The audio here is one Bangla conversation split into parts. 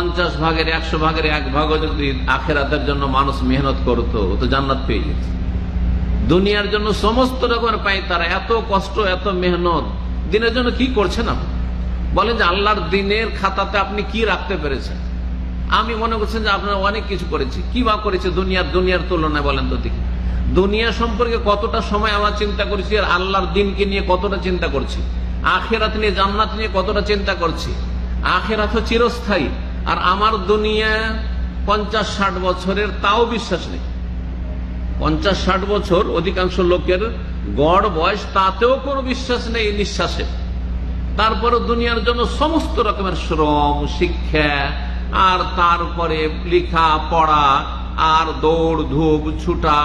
50 ভাগের 100 ভাগের 1 ভাগ যদি আখিরাতের জন্য মানুষ মেহনত করতো তো জান্নাত পেয়ে যেত। দুনিয়ার জন্য সমস্ত রকমের পাই তারা, এত কষ্ট এত মেহনত, দিনের জন্য কি করছেন আপনি? বলেন যে আল্লাহর দিনের খাতাতে আপনি কি রাখতে পেরেছেন? আমি মনে করছেন যে আপনারা অনেক কিছু করেছি। কি বা করেছে দুনিয়ার তুলনায়? বলেন তো দেখি, দুনিয়া সম্পর্কে কতটা সময় আমরা চিন্তা করছি, আর আল্লাহর দিনকে নিয়ে কতটা চিন্তা করছি, আখিরাত নিয়ে জান্নাত নিয়ে কতটা চিন্তা করছি। আখিরাত চিরস্থায়ী, আর আমার দুনিয়া 50-60 বছরের, তাও বিশ্বাস নেই। 50-60 বছর অধিকাংশ লোকের গড় বয়স, তাতেও কোনো বিশ্বাস নেই নিঃশ্বাসে। তারপরে দুনিয়ার জন্য সমস্ত রকমের শ্রম, শিক্ষা, আর তারপরে লেখা পড়া, আর দৌড় ধূপ ছুটা,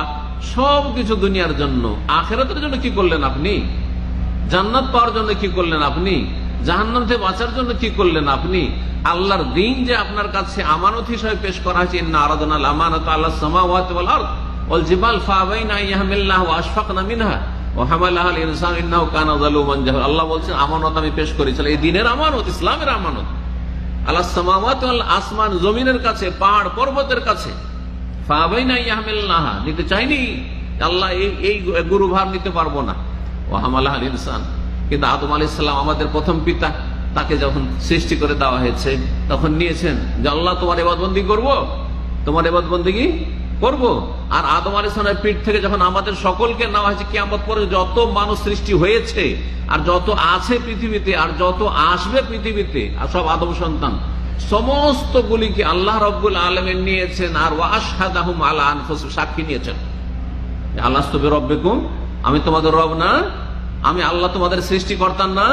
সবকিছু দুনিয়ার জন্য। আখিরাতের জন্য কি করলেন আপনি? জান্নাত পাওয়ার জন্য কি করলেন আপনি? জাহান্নাম থেকে বাঁচার জন্য কি করলেন আপনি? আল্লাহর দিন যে আপনার কাছে আমানত হিসেবে পেশ করা হয়েছে, ইন্না আরাদনাল আমানাতা আলাস সামাওয়াতি ওয়াল আরদ ওয়াল জিবাল ফাআবাইনা ইয়াহমিলনাহা ওয়া আশফাকনা মিনহা ওয়া হামালাহাল ইনসানু ইন্নাহু কানা যালুমান জাহুলা। আল্লাহ বলছেন আমানত আমি পেশ করেছিলাম, এই দিনের আমানত, ইসলামের আমানত। আলাস সামাওয়াতি ওয়াল, আসমান জমিনের কাছে, পাহাড় পর্বতের কাছে। ফাআবাইনা ইয়াহমিলনাহা, নিতে চাইনি আল্লাহ, এই গুরুভার নিতে পারবো না। ওয়া হামালাহাল ইনসান, কিন্তু আদম আলাইহিস সালাম আমাদের প্রথম পিতা, তাকে যখন সৃষ্টি করে দেওয়া হয়েছে তখন নিয়েছেন যে আল্লাহ তোমার ইবাদতবন্দি করব, তোমার ইবাদতবন্দি করব। আর আদম আলাইহিস সালামের পিঠ থেকে যখন আমাদের সকলকে নেওয়া হয়েছে, কিয়ামত পর্যন্ত যত মানুষ সৃষ্টি হয়েছে আর যত আছে পৃথিবীতে আর যত আসবে পৃথিবীতে, আর সব আদম সন্তান, সমস্ত গুলিকে আল্লাহ রাব্বুল আলামিন নিয়েছেন। আর ওয়া আশহাদাহুম আলা আনফুসিহিম, সাক্ষী নিয়েছেন, আলাস্তু বিরাব্বিকুম, আমি তোমাদের রব না? আমি আল্লাহ তোমাদের সৃষ্টিকর্তা না?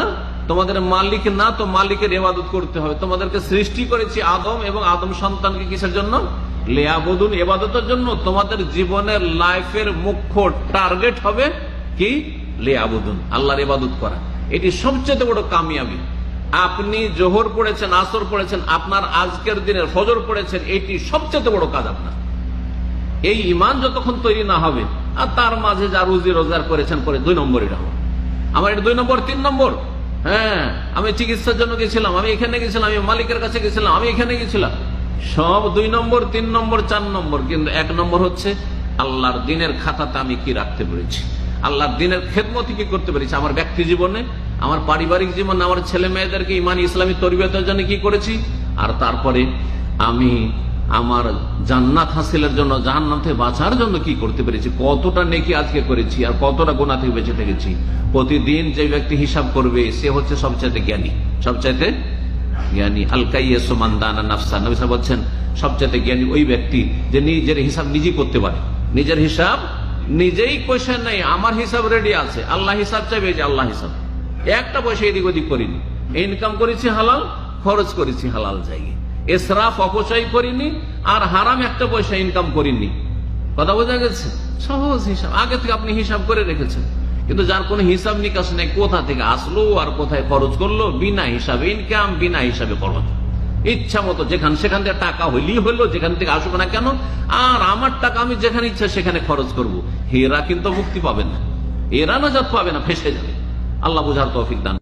তোমাদের মালিক না? তো মালিকের ইবাদত করতে হবে। তোমাদেরকে সৃষ্টি করেছি আদম এবং আদম সন্তানকে কিসের জন্য? লিয়াবুদুন, ইবাদতের জন্য। তোমাদের জীবনের লাইফের মুখ্য টার্গেট হবে কি? লিয়াবুদুন, আল্লাহর ইবাদত করা। এটি সবচেয়ে বড় কামিয়াবি। আপনি জোহর পড়েছেন, আসর পড়েছেন, আপনার আজকের দিনের ফজর পড়েছেন, এটি সবচেয়ে বড় কাজ আপনার। এই ঈমান যতক্ষণ তৈরি না হবে, আর তার মাঝে যা রুজি রোজগার করেছেন করে 2 নম্বর, এটা হবে আমার, এটা 2 নম্বর 3 নম্বর। হ্যাঁ, আমি চিকিৎসার জন্য গেছিলাম, আমি এখানে গেছিলাম, আমি মালিকের কাছে গেছিলাম, আমি এখানে গেছিলাম, সব 2 নম্বর 3 নম্বর 4 নম্বর। কিন্তু 1 নম্বর হচ্ছে আল্লাহর দিনের খাতাতে আমি কি রাখতে পেরেছি, আল্লাহর দিনের খেদমত কি করতে পেরেছি, আমার ব্যক্তি জীবনে, আমার পারিবারিক জীবনে, আমার ছেলে মেয়েদেরকে ইমানি ইসলামী তরবিয়তের জন্য কি করেছি, আর তারপরে আমি আমার জান্নাত হাসিলের জন্য, জাহান্নাম থেকে বাঁচার জন্য কি করতে পেরেছি, কতটা নেকি আজকে করেছি আর কতটা গুনাহ থেকে বেঁচে থেকেছি। প্রতিদিন যে ব্যক্তি হিসাব করবে সে হচ্ছে সবচাইতে জ্ঞানী, সবচাইতে জ্ঞানী। আল কাইয়্যিসু মান দানা নাফসা, নবী সাহেব বলছেন সবচাইতে জ্ঞানী ওই ব্যক্তি যে নিজের হিসাব নিজেই করতে পারে, নিজের হিসাব নিজেই। কোয়েশ্চেন নাই, আমার হিসাব রেডি আছে, আল্লাহ হিসাব চাইবে যে আল্লাহ হিসাব, একটা পয়সা এদিক ওদিক করিনি, ইনকাম করেছি হালাল, খরচ করেছি হালাল জায়গায়, ইসরাফ অপচয় করিনি, আর হারাম একটা পয়সা ইনকাম করিনি। কথা বোঝা গেছে? সহজ হিসাব, আগে থেকে আপনি হিসাব করে রেখেছেন। কিন্তু যার কোনো হিসাব নিকাশ নেই, কোথা থেকে আসলো আর কোথায় খরচ করলো, বিনা হিসাবে ইনকাম, বিনা হিসাবে খরচ, ইচ্ছা মতো সেখান থেকে টাকা হইলেই হলো, যেখান থেকে আসুক না কেন, আর আমার টাকা আমি যেখানে ইচ্ছা সেখানে খরচ করব। এরা কিন্তু মুক্তি পাবে না, এরা নাজাত পাবে না, ফেঁসে যাবে। আল্লাহ বুঝার তৌফিক দান।